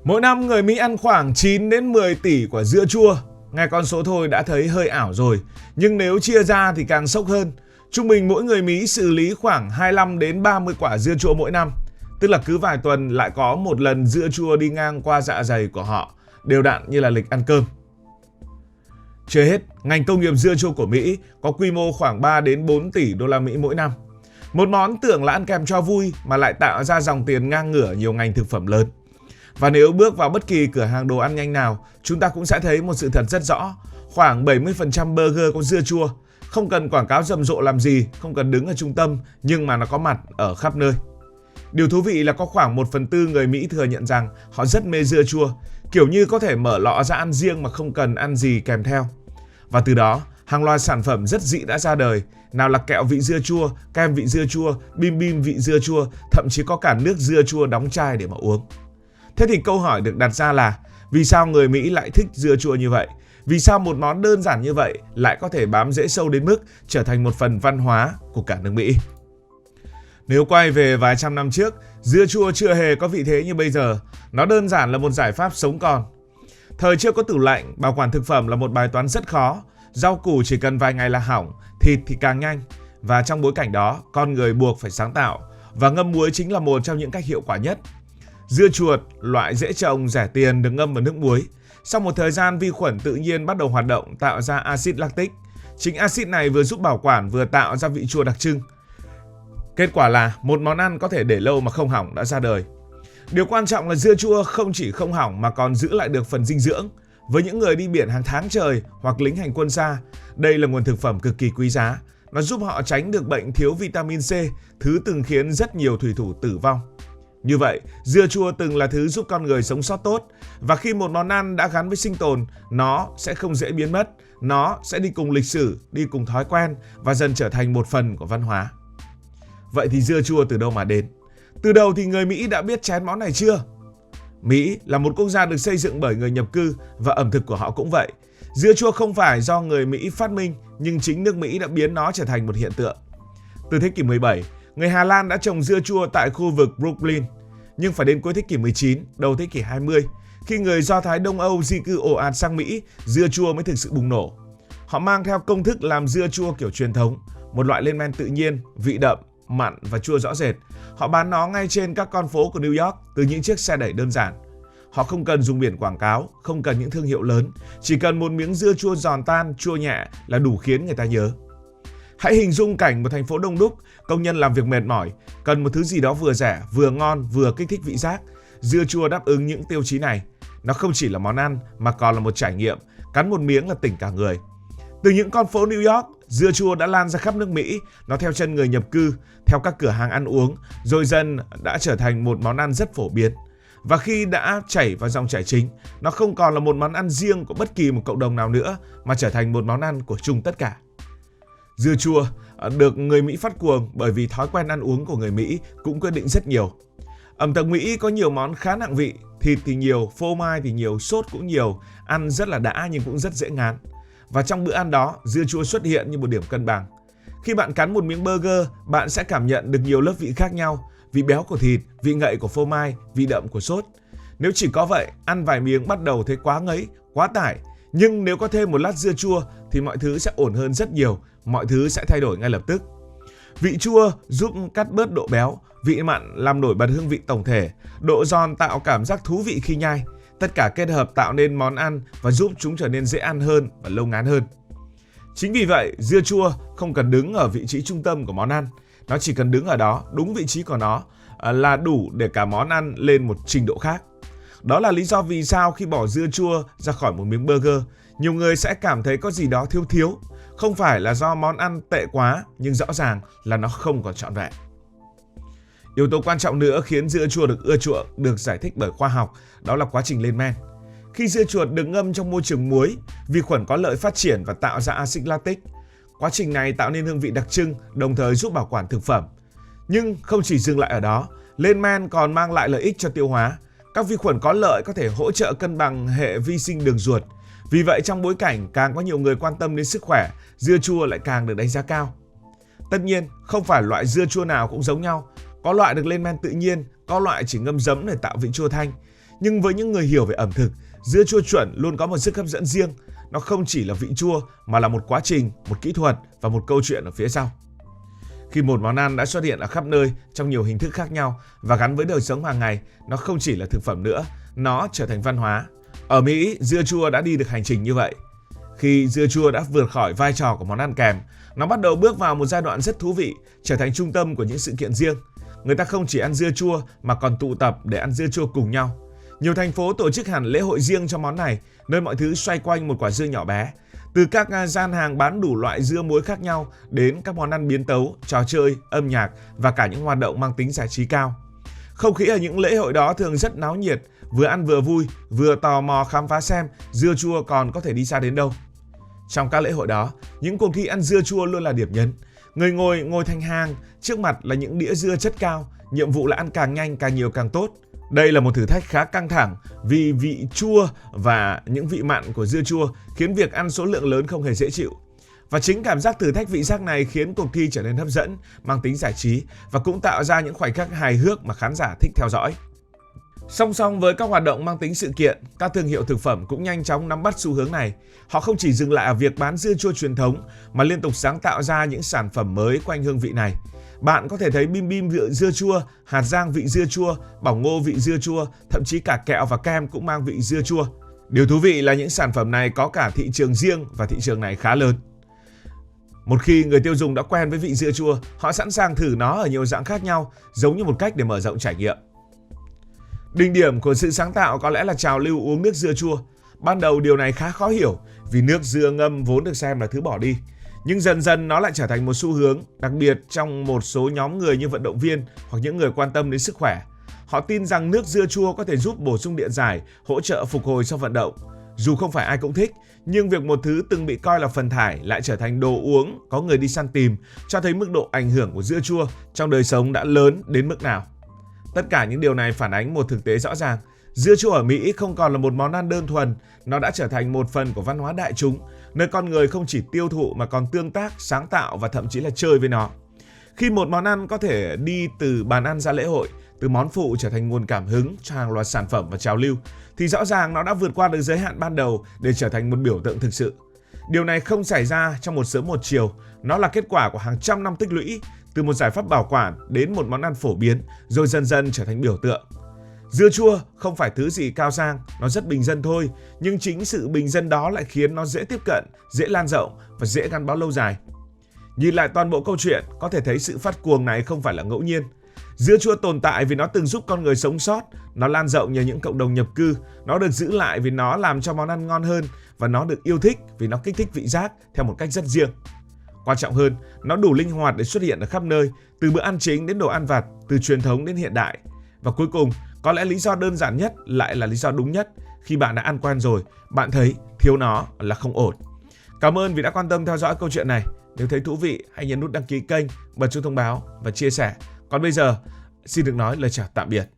Mỗi năm người Mỹ ăn khoảng 9 đến 10 tỷ quả dưa chua. Nghe con số thôi đã thấy hơi ảo rồi, nhưng nếu chia ra thì càng sốc hơn. Trung bình mỗi người Mỹ xử lý khoảng 25 đến 30 quả dưa chua mỗi năm. Tức là cứ vài tuần lại có một lần dưa chua đi ngang qua dạ dày của họ, đều đặn như là lịch ăn cơm. Chưa hết, ngành công nghiệp dưa chua của Mỹ có quy mô khoảng 3 đến 4 tỷ đô la Mỹ mỗi năm. Một món tưởng là ăn kèm cho vui mà lại tạo ra dòng tiền ngang ngửa nhiều ngành thực phẩm lớn. Và nếu bước vào bất kỳ cửa hàng đồ ăn nhanh nào, chúng ta cũng sẽ thấy một sự thật rất rõ. Khoảng 70% burger có dưa chua. Không cần quảng cáo rầm rộ làm gì, không cần đứng ở trung tâm, nhưng mà nó có mặt ở khắp nơi. Điều thú vị là có khoảng 1/4 người Mỹ thừa nhận rằng họ rất mê dưa chua, kiểu như có thể mở lọ ra ăn riêng mà không cần ăn gì kèm theo. Và từ đó, hàng loạt sản phẩm rất dị đã ra đời, nào là kẹo vị dưa chua, kem vị dưa chua, bim bim vị dưa chua, thậm chí có cả nước dưa chua đóng chai để mà uống. Thế thì câu hỏi được đặt ra là vì sao người Mỹ lại thích dưa chua như vậy? Vì sao một món đơn giản như vậy lại có thể bám rễ sâu đến mức trở thành một phần văn hóa của cả nước Mỹ? Nếu quay về vài trăm năm trước, dưa chua chưa hề có vị thế như bây giờ. Nó đơn giản là một giải pháp sống còn. Thời chưa có tủ lạnh, bảo quản thực phẩm là một bài toán rất khó. Rau củ chỉ cần vài ngày là hỏng, thịt thì càng nhanh. Và trong bối cảnh đó, con người buộc phải sáng tạo. Và ngâm muối chính là một trong những cách hiệu quả nhất. Dưa chuột, loại dễ trồng, rẻ tiền được ngâm vào nước muối. Sau một thời gian, vi khuẩn tự nhiên bắt đầu hoạt động tạo ra axit lactic. Chính axit này vừa giúp bảo quản vừa tạo ra vị chua đặc trưng. Kết quả là một món ăn có thể để lâu mà không hỏng đã ra đời. Điều quan trọng là dưa chua không chỉ không hỏng mà còn giữ lại được phần dinh dưỡng. Với những người đi biển hàng tháng trời hoặc lính hành quân xa, đây là nguồn thực phẩm cực kỳ quý giá. Nó giúp họ tránh được bệnh thiếu vitamin C, thứ từng khiến rất nhiều thủy thủ tử vong. Như vậy, dưa chua từng là thứ giúp con người sống sót tốt, và khi một món ăn đã gắn với sinh tồn, nó sẽ không dễ biến mất, nó sẽ đi cùng lịch sử, đi cùng thói quen và dần trở thành một phần của văn hóa. Vậy thì dưa chua từ đâu mà đến? Từ đầu thì người Mỹ đã biết chén món này chưa? Mỹ là một quốc gia được xây dựng bởi người nhập cư và ẩm thực của họ cũng vậy. Dưa chua không phải do người Mỹ phát minh, nhưng chính nước Mỹ đã biến nó trở thành một hiện tượng. Từ thế kỷ 17, người Hà Lan đã trồng dưa chua tại khu vực Brooklyn. Nhưng phải đến cuối thế kỷ 19, đầu thế kỷ 20, khi người Do Thái Đông Âu di cư ồ ạt sang Mỹ, dưa chua mới thực sự bùng nổ. Họ mang theo công thức làm dưa chua kiểu truyền thống, một loại lên men tự nhiên, vị đậm, mặn và chua rõ rệt. Họ bán nó ngay trên các con phố của New York từ những chiếc xe đẩy đơn giản. Họ không cần dùng biển quảng cáo, không cần những thương hiệu lớn, chỉ cần một miếng dưa chua giòn tan, chua nhẹ là đủ khiến người ta nhớ. Hãy hình dung cảnh một thành phố đông đúc, công nhân làm việc mệt mỏi, cần một thứ gì đó vừa rẻ, vừa ngon, vừa kích thích vị giác. Dưa chua đáp ứng những tiêu chí này. Nó không chỉ là món ăn mà còn là một trải nghiệm, cắn một miếng là tỉnh cả người. Từ những con phố New York, dưa chua đã lan ra khắp nước Mỹ, nó theo chân người nhập cư, theo các cửa hàng ăn uống, rồi dần đã trở thành một món ăn rất phổ biến. Và khi đã chảy vào dòng chảy chính, nó không còn là một món ăn riêng của bất kỳ một cộng đồng nào nữa, mà trở thành một món ăn của chung tất cả. Dưa chua được người Mỹ phát cuồng bởi vì thói quen ăn uống của người Mỹ cũng quyết định rất nhiều. Ẩm thực Mỹ có nhiều món khá nặng vị, thịt thì nhiều, phô mai thì nhiều, sốt cũng nhiều, ăn rất là đã nhưng cũng rất dễ ngán. Và trong bữa ăn đó, dưa chua xuất hiện như một điểm cân bằng. Khi bạn cắn một miếng burger, bạn sẽ cảm nhận được nhiều lớp vị khác nhau, vị béo của thịt, vị ngậy của phô mai, vị đậm của sốt. Nếu chỉ có vậy, ăn vài miếng bắt đầu thấy quá ngấy, quá tải. Nhưng nếu có thêm một lát dưa chua thì mọi thứ sẽ ổn hơn rất nhiều, mọi thứ sẽ thay đổi ngay lập tức. Vị chua giúp cắt bớt độ béo, vị mặn làm nổi bật hương vị tổng thể, độ giòn tạo cảm giác thú vị khi nhai. Tất cả kết hợp tạo nên món ăn và giúp chúng trở nên dễ ăn hơn và lâu ngán hơn. Chính vì vậy, dưa chua không cần đứng ở vị trí trung tâm của món ăn. Nó chỉ cần đứng ở đó, đúng vị trí của nó là đủ để cả món ăn lên một trình độ khác. Đó là lý do vì sao khi bỏ dưa chua ra khỏi một miếng burger, nhiều người sẽ cảm thấy có gì đó thiếu thiếu. Không phải là do món ăn tệ quá, nhưng rõ ràng là nó không còn trọn vẹn. Yếu tố quan trọng nữa khiến dưa chua được ưa chuộng được giải thích bởi khoa học, đó là quá trình lên men. Khi dưa chuột được ngâm trong môi trường muối, vi khuẩn có lợi phát triển và tạo ra axit lactic. Quá trình này tạo nên hương vị đặc trưng, đồng thời giúp bảo quản thực phẩm. Nhưng không chỉ dừng lại ở đó, lên men còn mang lại lợi ích cho tiêu hóa. Các vi khuẩn có lợi có thể hỗ trợ cân bằng hệ vi sinh đường ruột. Vì vậy trong bối cảnh càng có nhiều người quan tâm đến sức khỏe, dưa chua lại càng được đánh giá cao. Tất nhiên, không phải loại dưa chua nào cũng giống nhau. Có loại được lên men tự nhiên, có loại chỉ ngâm giấm để tạo vị chua thanh. Nhưng với những người hiểu về ẩm thực, dưa chua chuẩn luôn có một sức hấp dẫn riêng. Nó không chỉ là vị chua mà là một quá trình, một kỹ thuật và một câu chuyện ở phía sau. Khi một món ăn đã xuất hiện ở khắp nơi trong nhiều hình thức khác nhau và gắn với đời sống hàng ngày, nó không chỉ là thực phẩm nữa, nó trở thành văn hóa. Ở Mỹ, dưa chua đã đi được hành trình như vậy. Khi dưa chua đã vượt khỏi vai trò của món ăn kèm, nó bắt đầu bước vào một giai đoạn rất thú vị, trở thành trung tâm của những sự kiện riêng. Người ta không chỉ ăn dưa chua mà còn tụ tập để ăn dưa chua cùng nhau. Nhiều thành phố tổ chức hẳn lễ hội riêng cho món này, nơi mọi thứ xoay quanh một quả dưa nhỏ bé. Từ các gian hàng bán đủ loại dưa muối khác nhau đến các món ăn biến tấu, trò chơi, âm nhạc và cả những hoạt động mang tính giải trí cao. Không khí ở những lễ hội đó thường rất náo nhiệt, vừa ăn vừa vui, vừa tò mò khám phá xem dưa chua còn có thể đi xa đến đâu. Trong các lễ hội đó, những cuộc thi ăn dưa chua luôn là điểm nhấn. Người ngồi thành hàng, trước mặt là những đĩa dưa chất cao, nhiệm vụ là ăn càng nhanh càng nhiều càng tốt. Đây là một thử thách khá căng thẳng vì vị chua và những vị mặn của dưa chua khiến việc ăn số lượng lớn không hề dễ chịu. Và chính cảm giác thử thách vị giác này khiến cuộc thi trở nên hấp dẫn, mang tính giải trí và cũng tạo ra những khoảnh khắc hài hước mà khán giả thích theo dõi. Song song với các hoạt động mang tính sự kiện, các thương hiệu thực phẩm cũng nhanh chóng nắm bắt xu hướng này. Họ không chỉ dừng lại ở việc bán dưa chua truyền thống mà liên tục sáng tạo ra những sản phẩm mới quanh hương vị này. Bạn có thể thấy bim bim vị dưa chua, hạt rang vị dưa chua, bỏng ngô vị dưa chua, thậm chí cả kẹo và kem cũng mang vị dưa chua. Điều thú vị là những sản phẩm này có cả thị trường riêng và thị trường này khá lớn. Một khi người tiêu dùng đã quen với vị dưa chua, họ sẵn sàng thử nó ở nhiều dạng khác nhau, giống như một cách để mở rộng trải nghiệm. Đỉnh điểm của sự sáng tạo có lẽ là trào lưu uống nước dưa chua. Ban đầu điều này khá khó hiểu vì nước dưa ngâm vốn được xem là thứ bỏ đi. Nhưng dần dần nó lại trở thành một xu hướng, đặc biệt trong một số nhóm người như vận động viên hoặc những người quan tâm đến sức khỏe. Họ tin rằng nước dưa chua có thể giúp bổ sung điện giải, hỗ trợ phục hồi sau vận động. Dù không phải ai cũng thích, nhưng việc một thứ từng bị coi là phần thải lại trở thành đồ uống có người đi săn tìm, cho thấy mức độ ảnh hưởng của dưa chua trong đời sống đã lớn đến mức nào. Tất cả những điều này phản ánh một thực tế rõ ràng. Dưa chua ở Mỹ không còn là một món ăn đơn thuần, nó đã trở thành một phần của văn hóa đại chúng, nơi con người không chỉ tiêu thụ mà còn tương tác, sáng tạo và thậm chí là chơi với nó. Khi một món ăn có thể đi từ bàn ăn ra lễ hội, từ món phụ trở thành nguồn cảm hứng cho hàng loạt sản phẩm và trào lưu, thì rõ ràng nó đã vượt qua được giới hạn ban đầu để trở thành một biểu tượng thực sự. Điều này không xảy ra trong một sớm một chiều, nó là kết quả của hàng trăm năm tích lũy, từ một giải pháp bảo quản đến một món ăn phổ biến, rồi dần dần trở thành biểu tượng. Dưa chua không phải thứ gì cao sang, nó rất bình dân thôi, nhưng chính sự bình dân đó lại khiến nó dễ tiếp cận, dễ lan rộng và dễ gắn bó lâu dài. Nhìn lại toàn bộ câu chuyện, có thể thấy sự phát cuồng này không phải là ngẫu nhiên. Dưa chua tồn tại vì nó từng giúp con người sống sót, nó lan rộng nhờ những cộng đồng nhập cư, nó được giữ lại vì nó làm cho món ăn ngon hơn và nó được yêu thích vì nó kích thích vị giác theo một cách rất riêng. Quan trọng hơn, nó đủ linh hoạt để xuất hiện ở khắp nơi, từ bữa ăn chính đến đồ ăn vặt, từ truyền thống đến hiện đại. Và cuối cùng, có lẽ lý do đơn giản nhất lại là lý do đúng nhất. Khi bạn đã ăn quen rồi, bạn thấy thiếu nó là không ổn. Cảm ơn vì đã quan tâm theo dõi câu chuyện này. Nếu thấy thú vị, hãy nhấn nút đăng ký kênh, bật chuông thông báo và chia sẻ. Còn bây giờ, xin được nói lời chào tạm biệt.